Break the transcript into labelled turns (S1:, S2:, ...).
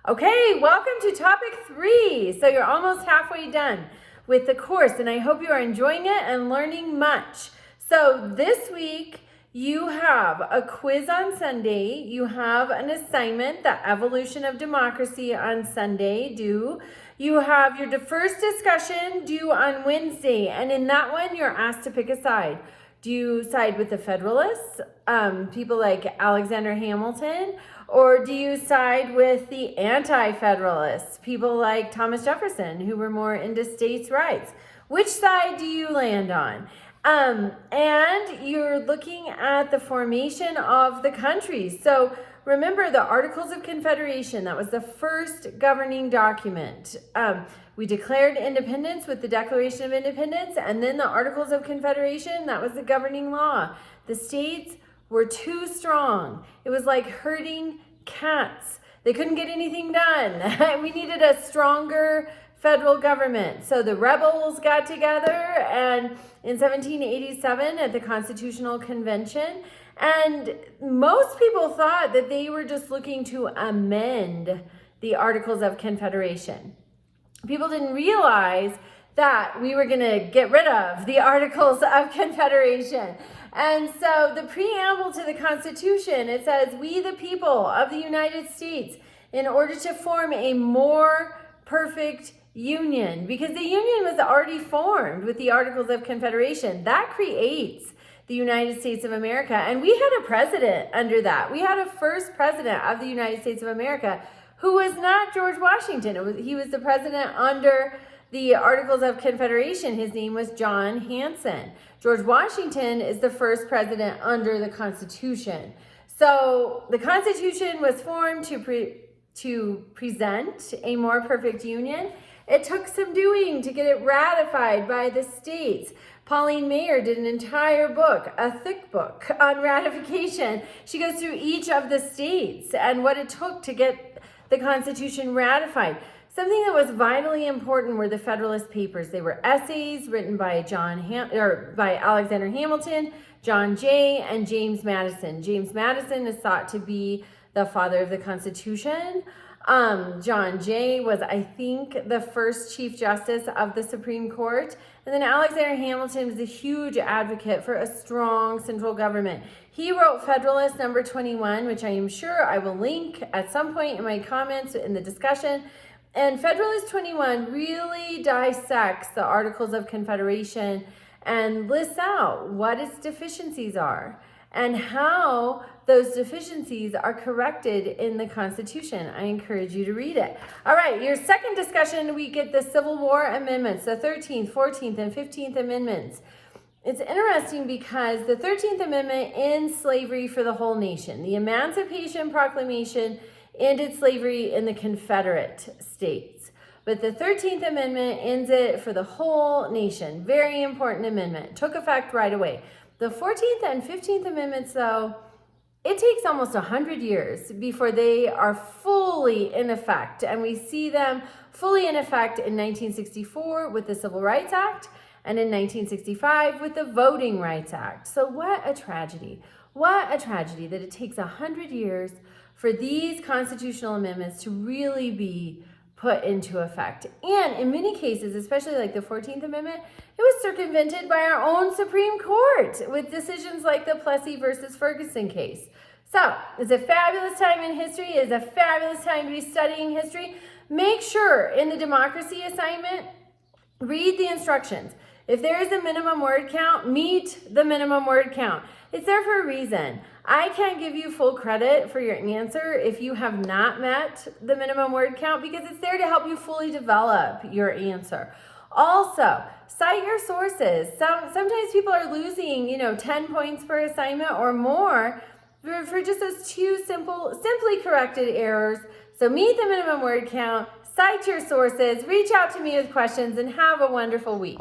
S1: Okay, welcome to topic 3. So you're almost halfway done with the course, and I hope you are enjoying it and learning much. So this week, you have a quiz on Sunday. You have an assignment, the evolution of democracy on Sunday due. You have your first discussion due on Wednesday, and in that one, you're asked to pick a side. Do you side with the Federalists, people like Alexander Hamilton, or do you side with the anti-Federalists, people like Thomas Jefferson, who were more into states' rights? Which side do you land on? And you're looking at the formation of the countries. So remember the Articles of Confederation, that was the first governing document. We declared independence with the Declaration of Independence, and then the Articles of Confederation, that was the governing law. The states were too strong. It was like herding cats. They couldn't get anything done. We needed a stronger federal government. So the rebels got together and in 1787 at the Constitutional Convention, and most people thought that they were just looking to amend the Articles of Confederation. People didn't realize that we were going to get rid of the Articles of Confederation. And so the preamble to the Constitution, it says, "We the people of the United States, in order to form a more perfect union," because the union was already formed with the Articles of Confederation. That creates the United States of America. And we had a president under that. We had a first president of the United States of America who was not George Washington. He was the president under the Articles of Confederation. His name was John Hanson. George Washington is the first president under the Constitution. So the Constitution was formed to present a more perfect union. It took some doing to get it ratified by the states. Pauline Maier did an entire book, a thick book, on ratification. She goes through each of the states and what it took to get the Constitution ratified. Something that was vitally important were the Federalist Papers. They were essays written by by Alexander Hamilton, John Jay, and James Madison. James Madison is thought to be the father of the Constitution. John Jay was, I think, the first Chief Justice of the Supreme Court. And then Alexander Hamilton was a huge advocate for a strong central government. He wrote Federalist number 21, which I am sure I will link at some point in my comments in the discussion. And Federalist 21 really dissects the Articles of Confederation and lists out what its deficiencies are and how those deficiencies are corrected in the Constitution. I encourage you to read it. All right, your second discussion, we get the Civil War amendments, the 13th, 14th, and 15th Amendments. It's interesting because the 13th Amendment ends slavery for the whole nation. The Emancipation Proclamation ended slavery in the Confederate States. But the 13th Amendment ends it for the whole nation. Very important amendment. Took effect right away. The 14th and 15th Amendments, though, it takes almost 100 years before they are fully in effect. And we see them fully in effect in 1964 with the Civil Rights Act and in 1965 with the Voting Rights Act. So what a tragedy. What a tragedy that it takes 100 years for these constitutional amendments to really be put into effect. And in many cases, especially like the 14th Amendment, it was circumvented by our own Supreme Court with decisions like the Plessy versus Ferguson case. So it's a fabulous time in history. It's a fabulous time to be studying history. Make sure in the democracy assignment, read the instructions. If there is a minimum word count, meet the minimum word count. It's there for a reason. I can't give you full credit for your answer if you have not met the minimum word count because it's there to help you fully develop your answer. Also, cite your sources. Sometimes people are losing, 10 points per assignment or more for just those two simply corrected errors. So meet the minimum word count, cite your sources, reach out to me with questions, and have a wonderful week.